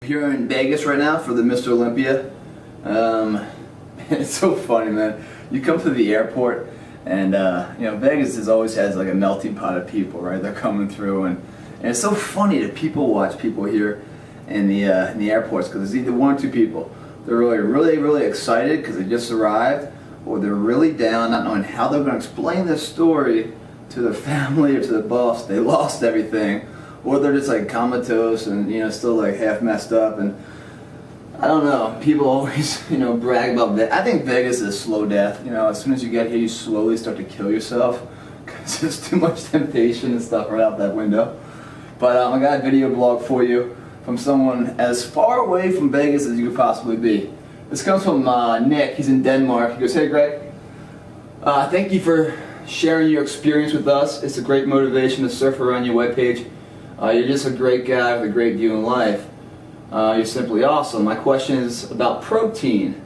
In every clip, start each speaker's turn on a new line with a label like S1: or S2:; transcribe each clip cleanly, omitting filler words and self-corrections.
S1: here in Vegas right now for the Mr. Olympia. It's so funny, man. You come to the airport, and you know, Vegas always has like a melting pot of people, right? They're coming through, and it's so funny to watch people here in the airports, because there's either one or two people. They're really excited because they just arrived, or they're really down, not knowing how they're going to explain this story to their family or to the boss. They lost everything, or they're just like comatose and, you know, still like half messed up. And I don't know, people always, you know, brag about Vegas. I think Vegas is slow death. You know, as soon as you get here, you slowly start to kill yourself because there's too much temptation and stuff right out that window. But I got a video blog for you from someone as far away from Vegas as you could possibly be. This comes from Nick. He's in Denmark. He goes, "Hey Greg, thank you for sharing your experience with us. It's a great motivation to surf around your webpage. You're just a great guy with a great view in life. You're simply awesome. My question is about protein.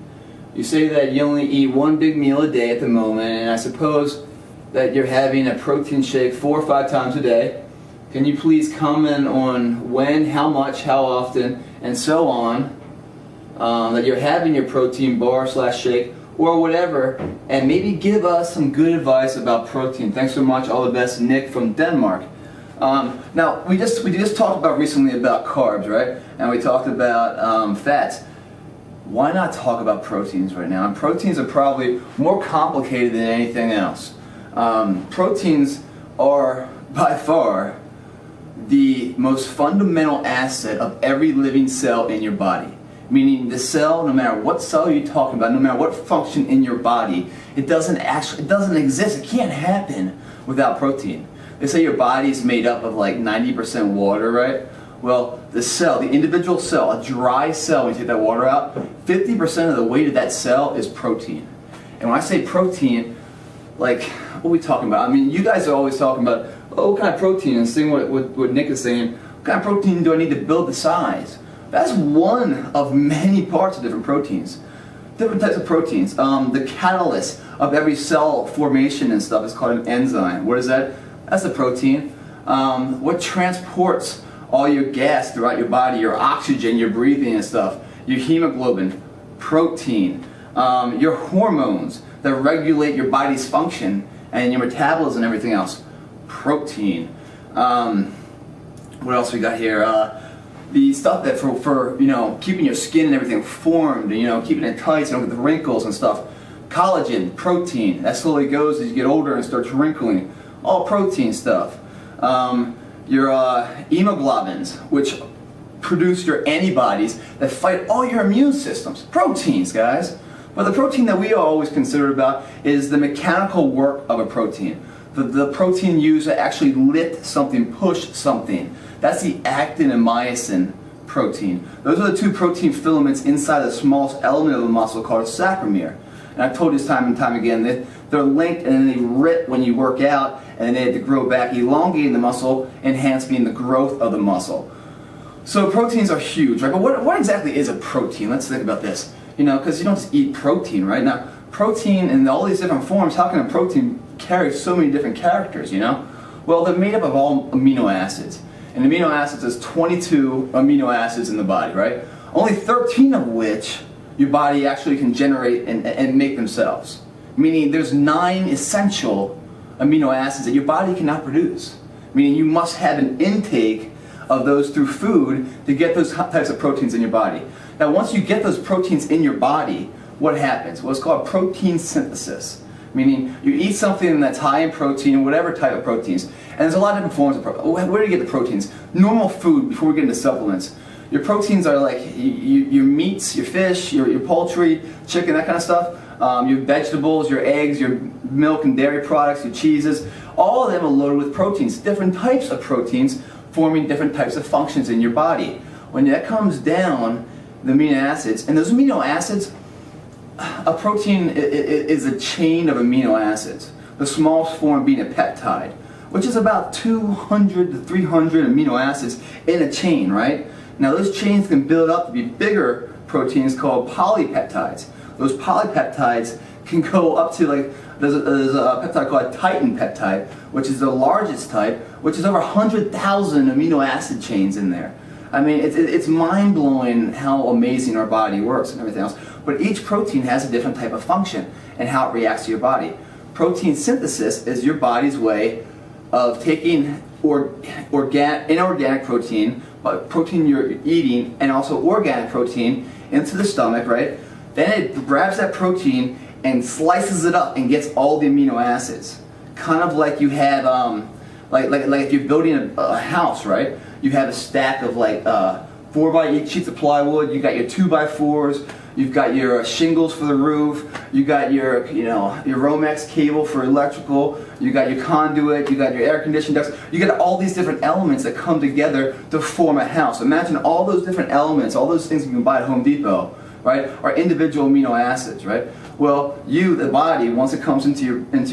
S1: You say that you only eat one big meal a day at the moment, and I suppose that you're having a protein shake 4 or 5 times a day. Can you please comment on when, how much, how often, and so on, that you're having your protein bar / shake or whatever, and maybe give us some good advice about protein. Thanks so much. All the best, Nick from Denmark." Now, we just talked about recently about carbs, right? And we talked about fats. Why not talk about proteins right now? And proteins are probably more complicated than anything else. Proteins are by far the most fundamental asset of every living cell in your body. Meaning the cell, no matter what cell you're talking about, no matter what function in your body, it doesn't exist. It can't happen without protein. They say your body is made up of like 90% water, right? Well, the cell, the individual cell, a dry cell, when you take that water out, 50% of the weight of that cell is protein. And when I say protein, like, what are we talking about? I mean, you guys are always talking about, oh, what kind of protein? And seeing what Nick is saying, what kind of protein do I need to build the size? That's one of many parts of different proteins. Different types of proteins. The catalyst of every cell formation and stuff is called an enzyme. What is that? That's the protein. What transports all your gas throughout your body, your oxygen, your breathing and stuff, your hemoglobin, protein. Your hormones that regulate your body's function and your metabolism and everything else, protein. What else we got here? The stuff that for you know, keeping your skin and everything formed, you know, keeping it tight so you don't get the wrinkles and stuff. Collagen, protein. That slowly goes as you get older and starts wrinkling. All protein stuff. Your hemoglobins, which produce your antibodies that fight all your immune systems. Proteins, guys. But the protein that we are always considered about is the mechanical work of a protein. The protein used to actually lift something, push something. That's the actin and myosin protein. Those are the two protein filaments inside the smallest element of the muscle called sarcomere. And I've told you this time and time again that they're linked and then they rip when you work out, and then they have to grow back, elongating the muscle, enhancing the growth of the muscle. So proteins are huge, right? But what exactly is a protein? Let's think about this. You know, because you don't just eat protein, right? Now, protein in all these different forms, how can a protein carry so many different characters, you know? Well, they're made up of all amino acids. And amino acids, there's 22 amino acids in the body, right? Only 13 of which your body actually can generate and make themselves. Meaning there's 9 essential amino acids that your body cannot produce. Meaning you must have an intake of those through food to get those types of proteins in your body. Now once you get those proteins in your body, what happens? Well, it's called protein synthesis. Meaning you eat something that's high in protein, whatever type of proteins. And there's a lot of different forms of protein. Where do you get the proteins? Normal food, before we get into supplements. Your proteins are like your meats, your fish, your poultry, chicken, that kind of stuff. Your vegetables, your eggs, your milk and dairy products, your cheeses. All of them are loaded with proteins. Different types of proteins forming different types of functions in your body. When that comes down, the amino acids, and those amino acids, a protein is a chain of amino acids. The smallest form being a peptide, which is about 200 to 300 amino acids in a chain, right? Now those chains can build up to be bigger proteins called polypeptides. Those polypeptides can go up to, like, there's a peptide called Titin peptide, which is the largest type, which is over 100,000 amino acid chains in there. I mean, it's mind-blowing how amazing our body works and everything else. But each protein has a different type of function and how it reacts to your body. Protein synthesis is your body's way of taking inorganic protein, protein you're eating, and also organic protein into the stomach, right? Then it grabs that protein and slices it up and gets all the amino acids. Kind of like you have, like if you're building a house, right? You have a stack of like 4x8 sheets of plywood. You got your 2x4s. You've got your shingles for the roof. You got your, your Romex cable for electrical. You got your conduit. You got your air conditioning ducts. You got all these different elements that come together to form a house. Imagine all those different elements, all those things you can buy at Home Depot, right, are individual amino acids, right? Well, the body, once it comes into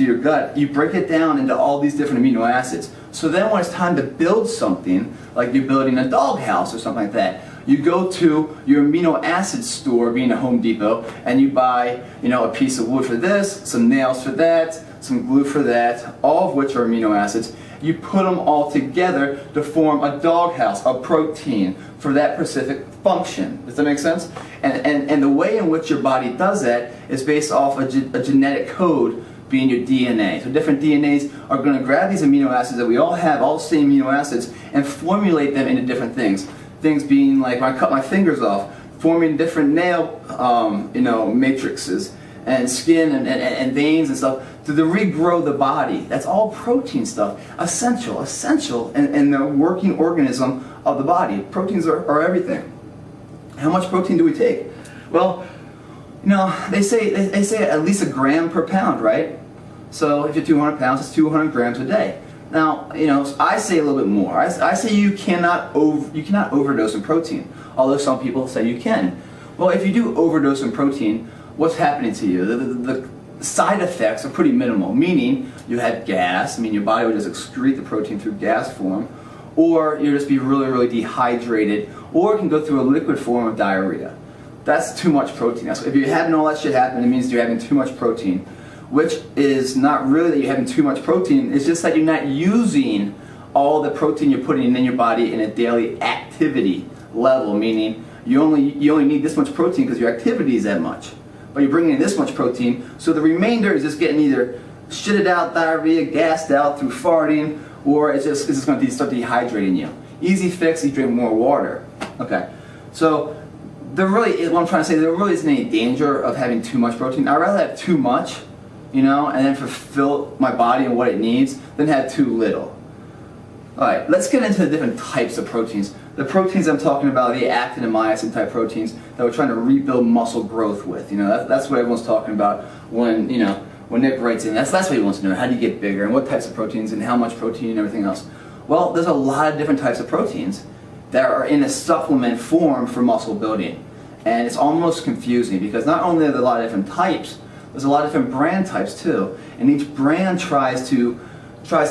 S1: your gut, you break it down into all these different amino acids. So then when it's time to build something, like you're building a doghouse or something like that, you go to your amino acid store, being a Home Depot, and you buy, a piece of wood for this, some nails for that, some glue for that, all of which are amino acids. You put them all together to form a doghouse, a protein for that specific function. Does that make sense? And the way in which your body does that is based off a genetic code being your DNA. So different DNAs are going to grab these amino acids that we all have, all the same amino acids, and formulate them into different things. Things being like when I cut my fingers off, forming different nail matrices and skin and veins and stuff to regrow the body. That's all protein stuff. Essential in the working organism of the body. Proteins are everything. How much protein do we take? Well, they say at least 1 gram per pound, right? So if you're 200 pounds, it's 200 grams a day. Now, I say a little bit more. I say you cannot overdose in protein, although some people say you can. Well, if you do overdose in protein, what's happening to you? The side effects are pretty minimal, meaning you have gas, your body would just excrete the protein through gas form, or you'll just be really, really dehydrated, or it can go through a liquid form of diarrhea. That's too much protein. So if you're having all that shit happen, it means you're having too much protein, which is not really that you're having too much protein, it's just that you're not using all the protein you're putting in your body in a daily activity level, meaning you only need this much protein because your activity is that much. But you're bringing in this much protein, so the remainder is just getting either shitted out, diarrhea, gassed out through farting, or it's just going to start dehydrating you. Easy fix, you drink more water. Okay, so what I'm trying to say, there really isn't any danger of having too much protein. I'd rather have too much, and then fulfill my body and what it needs, than have too little. Alright, let's get into the different types of proteins. The proteins I'm talking about are the actin and myosin type proteins that we're trying to rebuild muscle growth with. That's what everyone's talking about when Nick writes in. That's what he wants to know. How do you get bigger, and what types of proteins, and how much protein, and everything else. Well, there's a lot of different types of proteins that are in a supplement form for muscle building. And it's almost confusing because not only are there a lot of different types, there's a lot of different brand types too. And each brand tries to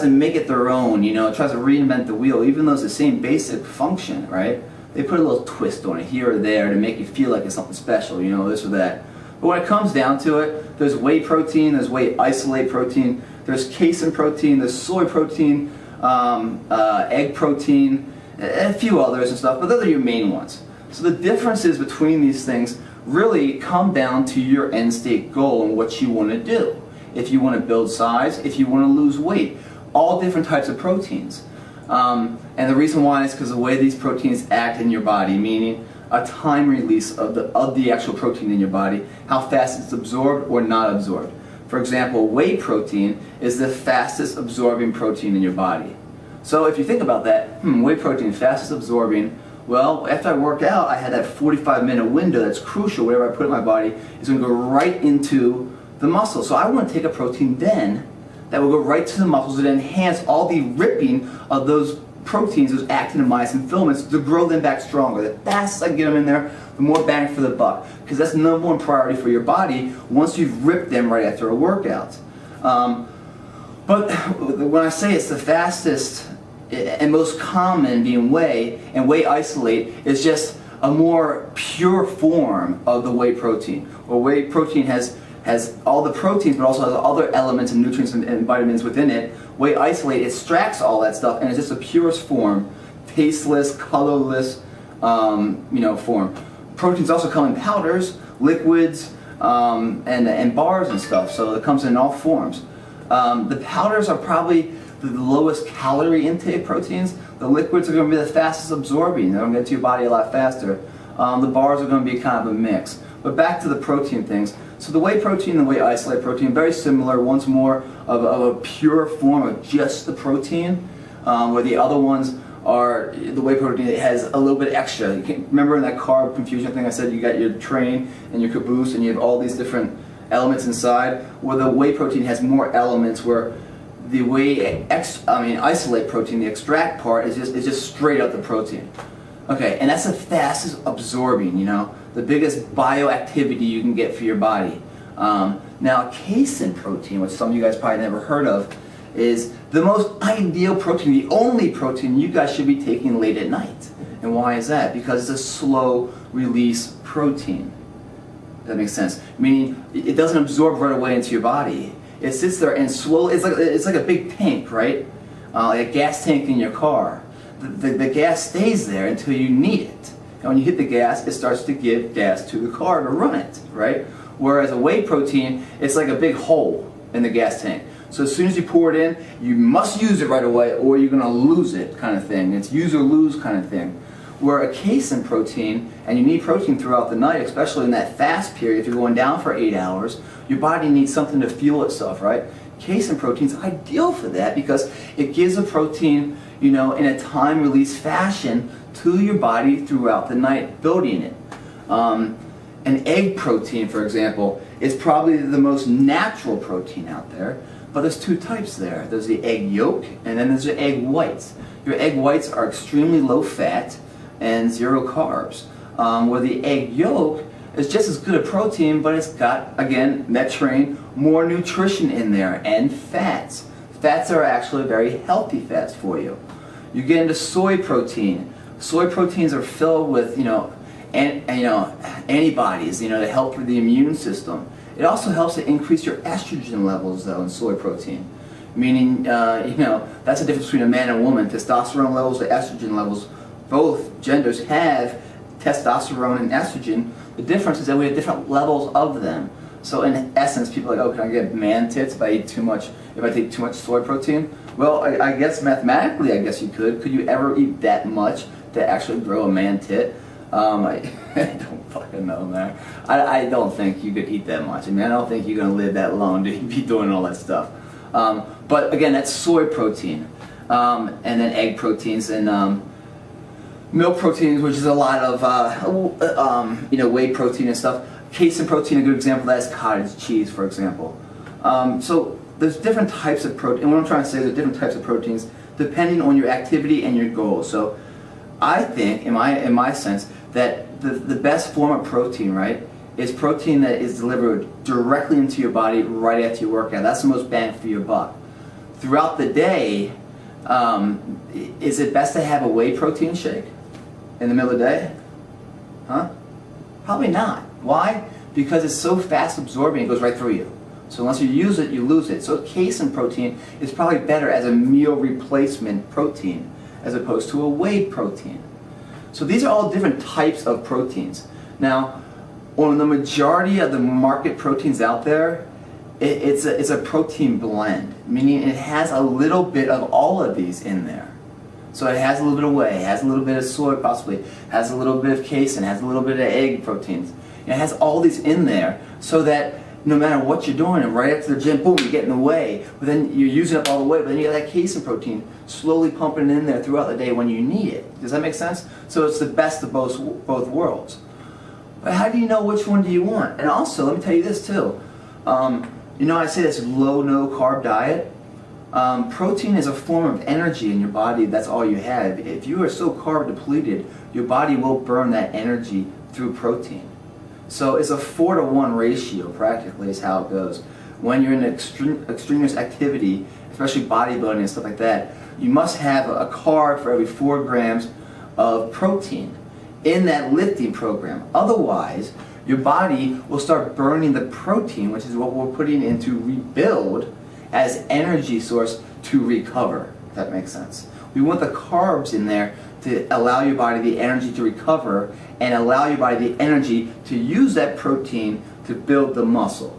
S1: make it their own, tries to reinvent the wheel, even though it's the same basic function, right? They put a little twist on it here or there to make you feel like it's something special, this or that. But when it comes down to it, there's whey protein, there's whey isolate protein, there's casein protein, there's soy protein, egg protein, and a few others and stuff, but those are your main ones. So the differences between these things really come down to your end state goal and what you want to do. If you want to build size, if you want to lose weight, all different types of proteins. And the reason why is because the way these proteins act in your body, meaning a time release of the actual protein in your body, how fast it's absorbed or not absorbed. For example, whey protein is the fastest absorbing protein in your body. So if you think about that, whey protein, fastest absorbing, well, after I work out, I had that 45-minute window that's crucial. Whatever I put in my body is going to go right into the muscle. So I want to take a protein then that will go right to the muscles and enhance all the ripping of those proteins, those actin and myosin filaments, to grow them back stronger. The faster I get them in there, the more bang for the buck. Because that's the number one priority for your body once you've ripped them right after a workout. But when I say it's the fastest and most common being whey, and whey isolate is just a more pure form of the whey protein. Where whey protein has all the proteins but also has other elements and nutrients and vitamins within it. Whey isolate extracts all that stuff and it's just the purest form, tasteless, colorless, form. Proteins also come in powders, liquids, and bars and stuff. So it comes in all forms. The powders are probably the lowest calorie intake proteins. The liquids are going to be the fastest absorbing. They're going to get to your body a lot faster. The bars are going to be kind of a mix. But back to the protein things. So the whey protein and the whey isolate protein, very similar. One's more of a pure form of just the protein, where the other ones are the whey protein. It has a little bit extra. You can remember in that carb confusion thing I said, you got your train and your caboose, and you have all these different elements inside. Where the whey protein has more elements, where the whey isolate protein, the extract part, is just straight up the protein. Okay, and that's the fastest absorbing, the biggest bioactivity you can get for your body. Now, casein protein, which some of you guys probably never heard of, is the most ideal protein, the only protein you guys should be taking late at night. And why is that? Because it's a slow release protein. Does that make sense? Meaning it doesn't absorb right away into your body. It sits there and slowly, it's like a big tank, right? Like a gas tank in your car. The gas stays there until you need it. And when you hit the gas, it starts to give gas to the car to run it, right? Whereas a whey protein, it's like a big hole in the gas tank. So as soon as you pour it in, you must use it right away or you're going to lose it, kind of thing. It's use or lose kind of thing. Where a casein protein, and you need protein throughout the night, especially in that fast period, if you're going down for 8 hours, your body needs something to fuel itself, right? Casein protein is ideal for that because it gives a protein, in a time-release fashion to your body throughout the night, building it. An egg protein, for example, is probably the most natural protein out there, but there's two types there. There's the egg yolk, and then there's the egg whites. Your egg whites are extremely low fat and 0 carbs, where the egg yolk is just as good a protein, but it's got, again, that train, more nutrition in there, and fats. Fats are actually very healthy fats for you. You get into soy protein. Soy proteins are filled with, antibodies, to help with the immune system. It also helps to increase your estrogen levels, though, in soy protein. Meaning, that's the difference between a man and a woman. Testosterone levels, the estrogen levels. Both genders have testosterone and estrogen. The difference is that we have different levels of them. So in essence, people are like, oh, can I get man tits if I eat too much, if I take too much soy protein? Well, I guess mathematically, I guess you could. Could you ever eat that much to actually grow a man tit? I don't fucking know, man. I don't think you could eat that much. I don't think you're going to live that long to be doing all that stuff. But again, that's soy protein. And then egg proteins and milk proteins, which is a lot of whey protein and stuff. Casein protein, a good example of that is cottage cheese, for example. So there's different types of protein, and what I'm trying to say is there's different types of proteins depending on your activity and your goals. So I think, in my sense, that the best form of protein, right, is protein that is delivered directly into your body right after your workout. That's the most bang for your buck. Throughout the day, is it best to have a whey protein shake in the middle of the day? Huh? Probably not. Why? Because it's so fast absorbing, it goes right through you. So unless you use it, you lose it. So casein protein is probably better as a meal replacement protein as opposed to a whey protein. So these are all different types of proteins. Now, on the majority of the market proteins out there, it's a protein blend, meaning it has a little bit of all of these in there. So it has a little bit of whey, has a little bit of soy possibly, has a little bit of casein, has a little bit of egg proteins. It has all these in there so that no matter what you're doing, and right after the gym, boom, you get in the whey, but then you're using up all the whey, but then you got that casein protein slowly pumping in there throughout the day when you need it. Does that make sense? So it's the best of both worlds. But how do you know which one do you want? And also, let me tell you this too. I say this low, no carb diet. Protein is a form of energy in your body. That's all you have. If you are so carb depleted, your body will burn that energy through protein. So it's a 4-to-1 ratio practically is how it goes. When you're in extraneous activity, especially bodybuilding and stuff like that, you must have a carb for every 4 grams of protein in that lifting program. Otherwise, your body will start burning the protein, which is what we're putting in to rebuild, as energy source to recover, if that makes sense. We want the carbs in there to allow your body the energy to recover and allow your body the energy to use that protein to build the muscle.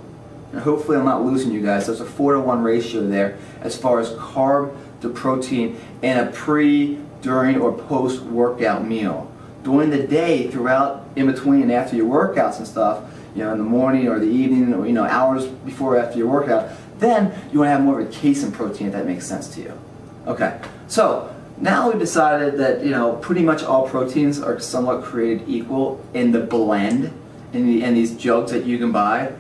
S1: And hopefully I'm not losing you guys. There's a 4-to-1 ratio there as far as carb to protein in a pre, during, or post-workout meal. During the day, throughout, in between and after your workouts and stuff, you know, in the morning or the evening, or, you know, hours before or after your workout, then you want to have more of a casein protein, if that makes sense to you. Okay, so now we've decided that, you know, pretty much all proteins are somewhat created equal in the blend, in these jugs that you can buy.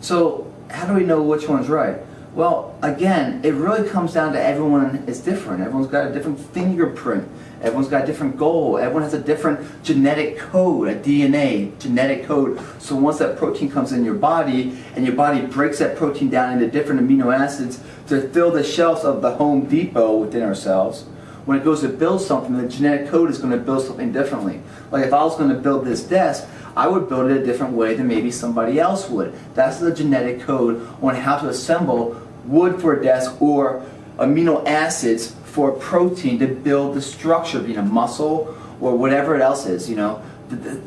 S1: So how do we know which one's right? Well, again, it really comes down to everyone is different. Everyone's got a different fingerprint. Everyone's got a different goal. Everyone has a different genetic code, a DNA genetic code. So once that protein comes in your body, and your body breaks that protein down into different amino acids to fill the shelves of the Home Depot within ourselves, when it goes to build something, the genetic code is going to build something differently. Like if I was going to build this desk, I would build it a different way than maybe somebody else would. That's the genetic code on how to assemble wood for a desk or amino acids for protein to build the structure, being a muscle or whatever it else is, you know,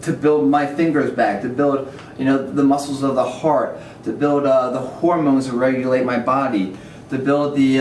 S1: to build my fingers back, to build, you know, the muscles of the heart, to build the hormones that regulate my body, to build the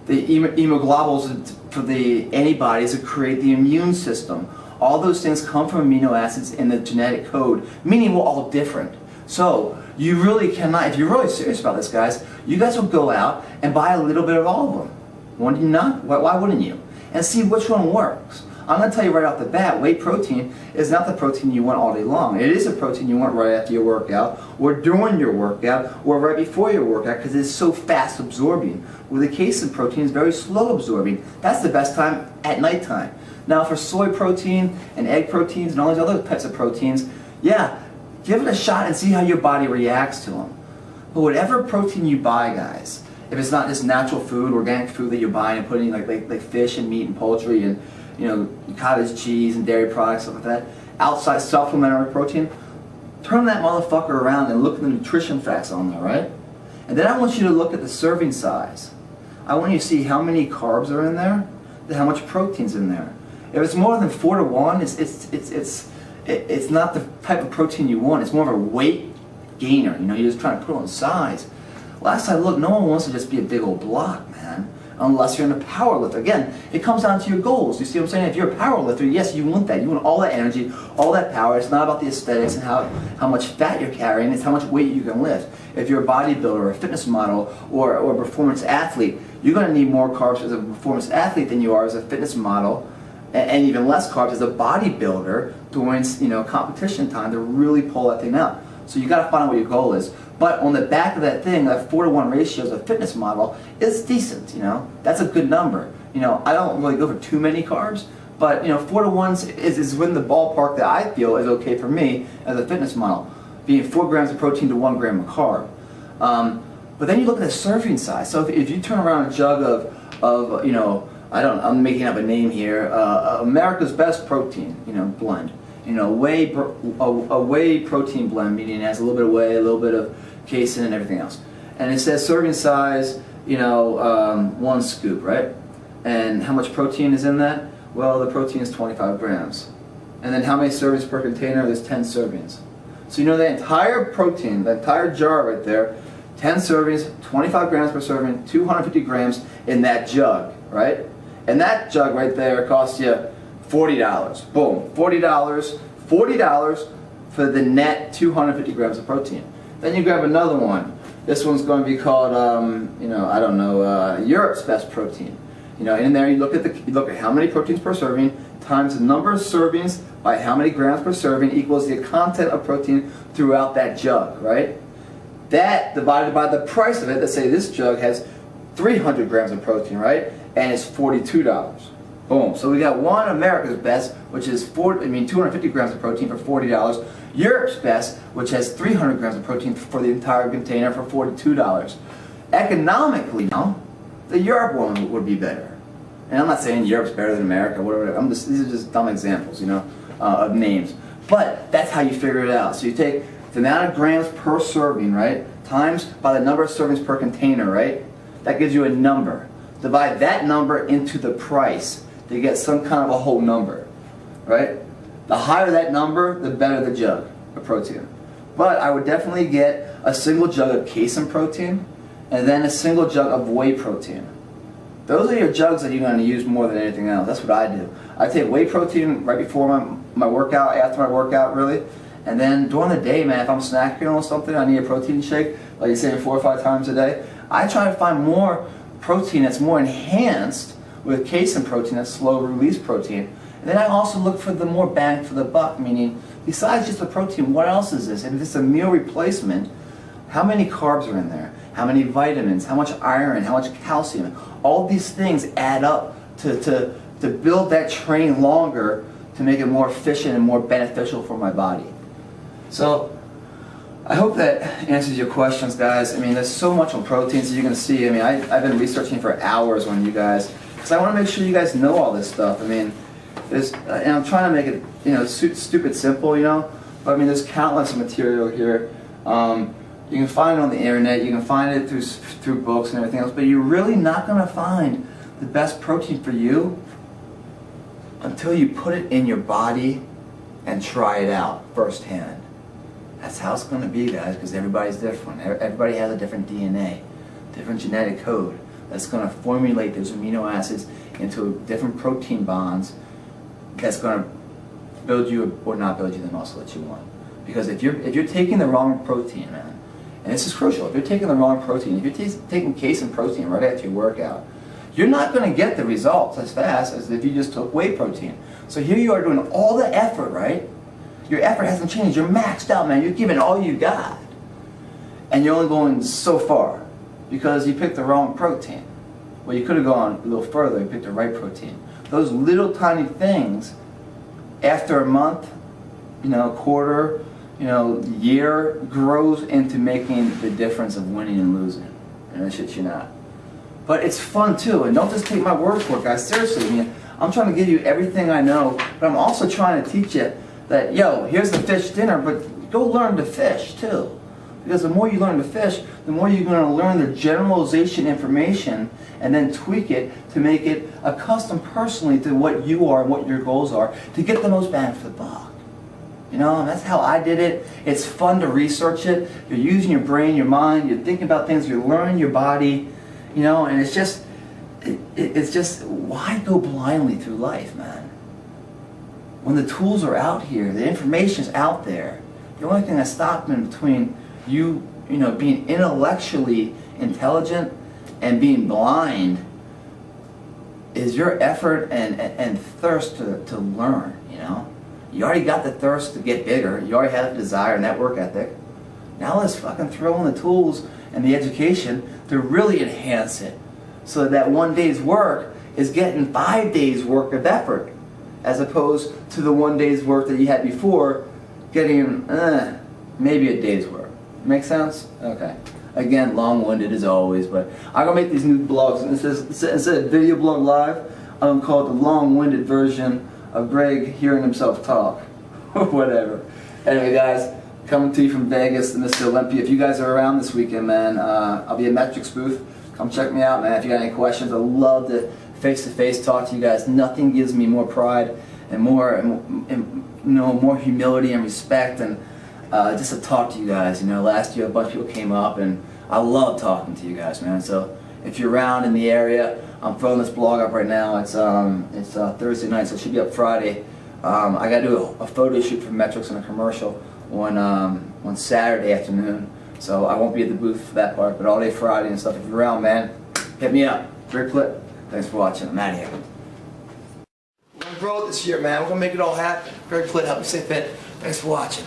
S1: hemoglobins for the antibodies that create the immune system. All those things come from amino acids in the genetic code, meaning we're all different. So you really cannot, if you're really serious about this, guys, you guys will go out and buy a little bit of all of them. Wouldn't you not? Why wouldn't you? And see which one works. I'm going to tell you right off the bat, whey protein is not the protein you want all day long. It is a protein you want right after your workout, or during your workout, or right before your workout, because it's so fast absorbing. Where the casein protein is very slow absorbing. That's the best time at nighttime. Now for soy protein and egg proteins and all these other types of proteins, yeah, give it a shot and see how your body reacts to them. But whatever protein you buy, guys, if it's not just natural food, organic food that you're buying and putting like fish and meat and poultry and, you know, cottage cheese and dairy products, stuff like that, outside supplementary protein, turn that motherfucker around and look at the nutrition facts on there, right? And then I want you to look at the serving size. I want you to see how many carbs are in there, and how much protein's in there. If it's more than 4-to-1, it's not the type of protein you want. It's more of a weight gainer. You know, you're just trying to put on size. Last I looked, no one wants to just be a big old block, man. Unless you're in a power lifter. Again, it comes down to your goals. You see what I'm saying? If you're a power lifter, yes, you want that. You want all that energy, all that power. It's not about the aesthetics and how much fat you're carrying. It's how much weight you can lift. If you're a bodybuilder or a fitness model or a performance athlete, you're going to need more carbs as a performance athlete than you are as a fitness model, and even less carbs as a bodybuilder during, you know, competition time to really pull that thing out. So you got to find out what your goal is. But on the back of that thing, that 4-to-1 ratio as a fitness model is decent. You know, that's a good number. You know, I don't really go for too many carbs, but you know, 4-to-1 is within the ballpark that I feel is okay for me as a fitness model, being 4 grams of protein to 1 gram of carb. But then you look at the serving size. So if you turn around a jug of you know, I'm making up a name here, America's Best Protein, you know, blend. You know, a whey protein blend, meaning it has a little bit of whey, a little bit of casein, and everything else. And it says serving size, you know, 1 scoop, right? And how much protein is in that? Well, the protein is 25 grams. And then how many servings per container? There's 10 servings. So you know the entire protein, the entire jar right there, 10 servings, 25 grams per serving, 250 grams in that jug, right? And that jug right there costs you $40. Boom, $40 for the net 250 grams of protein. Then you grab another one. This one's going to be called, you know, I don't know, Europe's Best Protein. You know, in there you look at how many proteins per serving times the number of servings by how many grams per serving equals the content of protein throughout that jug, right? That divided by the price of it. Let's say this jug has 300 grams of protein, right? And it's $42. Boom. So we got one America's Best, which is 250 grams of protein for $40. Europe's Best, which has 300 grams of protein for the entire container for $42. Economically, now, the Europe one would be better. And I'm not saying Europe's better than America, whatever. These are just dumb examples, you know, of names. But that's how you figure it out. So you take the amount of grams per serving, right, times by the number of servings per container, right? That gives you a number. divide that number into the price to get some kind of a whole number, right? The higher that number, the better the jug of protein. But I would definitely get a single jug of casein protein and then a single jug of whey protein. Those are your jugs that you're going to use more than anything else. That's what I do. I take whey protein right before my workout, after my workout really, and then during the day, man, if I'm snacking on something, I need a protein shake, like you're saying 4 or 5 times a day, I try to find more protein that's more enhanced with casein protein, that's slow release protein. And then I also look for the more bang for the buck, meaning besides just the protein, what else is this? And if it's a meal replacement, how many carbs are in there? How many vitamins? How much iron? How much calcium? All these things add up to build that train longer, to make it more efficient and more beneficial for my body. So I hope that answers your questions, guys. I mean, there's so much on proteins that you're going to see. I mean, I've been researching for hours on you guys because I want to make sure you guys know all this stuff. I mean, and I'm trying to make it, you know, stupid simple, you know. But I mean, there's countless material here. You can find it on the internet. You can find it through books and everything else. But you're really not going to find the best protein for you until you put it in your body and try it out firsthand. That's how it's going to be, guys, because everybody's different. Everybody has a different DNA, different genetic code that's going to formulate those amino acids into different protein bonds that's going to build you or not build you the muscle that you want. Because if you're taking the wrong protein, man, and this is crucial, if you're taking the wrong protein, if you're taking casein protein right after your workout, you're not going to get the results as fast as if you just took whey protein. So here you are doing all the effort, right? Your effort hasn't changed. You're maxed out, man. You're giving all you got. And you're only going so far because you picked the wrong protein. Well, you could have gone a little further and picked the right protein. Those little tiny things, after a month, you know, quarter, you know, year, grows into making the difference of winning and losing. And I shit you not. But it's fun too, and don't just take my word for it, guys. Seriously, I mean, I'm trying to give you everything I know, but I'm also trying to teach you that, yo, here's the fish dinner, but go learn to fish too. Because the more you learn to fish, the more you're going to learn the generalization information and then tweak it to make it a custom personally to what you are and what your goals are to get the most bang for the buck. You know, and that's how I did it. It's fun to research it. You're using your brain, your mind, you're thinking about things, you're learning your body, you know, and it's just, why go blindly through life, man? When the tools are out here, the information's out there. The only thing that's stopping between you know, being intellectually intelligent and being blind is your effort and thirst to learn, you know? You already got the thirst to get bigger. You already have the desire and that work ethic. Now let's fucking throw in the tools and the education to really enhance it so that one day's work is getting 5 days work of effort as opposed to the 1 day's work that you had before getting maybe a day's work. Make sense? Okay. Again, long-winded as always, but I'm going to make these new blogs. Instead of video blog live, I'm going to call it the long-winded version of Greg hearing himself talk. Or whatever. Anyway, guys, coming to you from Vegas to Mr. Olympia. If you guys are around this weekend, man, I'll be at Metrics booth. Come check me out, man. If you got any questions, I'd love to face-to-face talk to you guys. Nothing gives me more pride and more, you know, more humility and respect and just to talk to you guys. You know, last year a bunch of people came up, and I love talking to you guys, man. So if you're around in the area, I'm throwing this blog up right now. It's Thursday night, so it should be up Friday. I got to do a photo shoot for Metrics and a commercial on Saturday afternoon. So I won't be at the booth for that part, but all day Friday and stuff. If you're around, man, hit me up. Greg Plitt. Thanks for watching. I'm out of here. We're gonna grow it this year, man. We're gonna make it all happen. Greg Plitt, help me stay fit. Thanks for watching.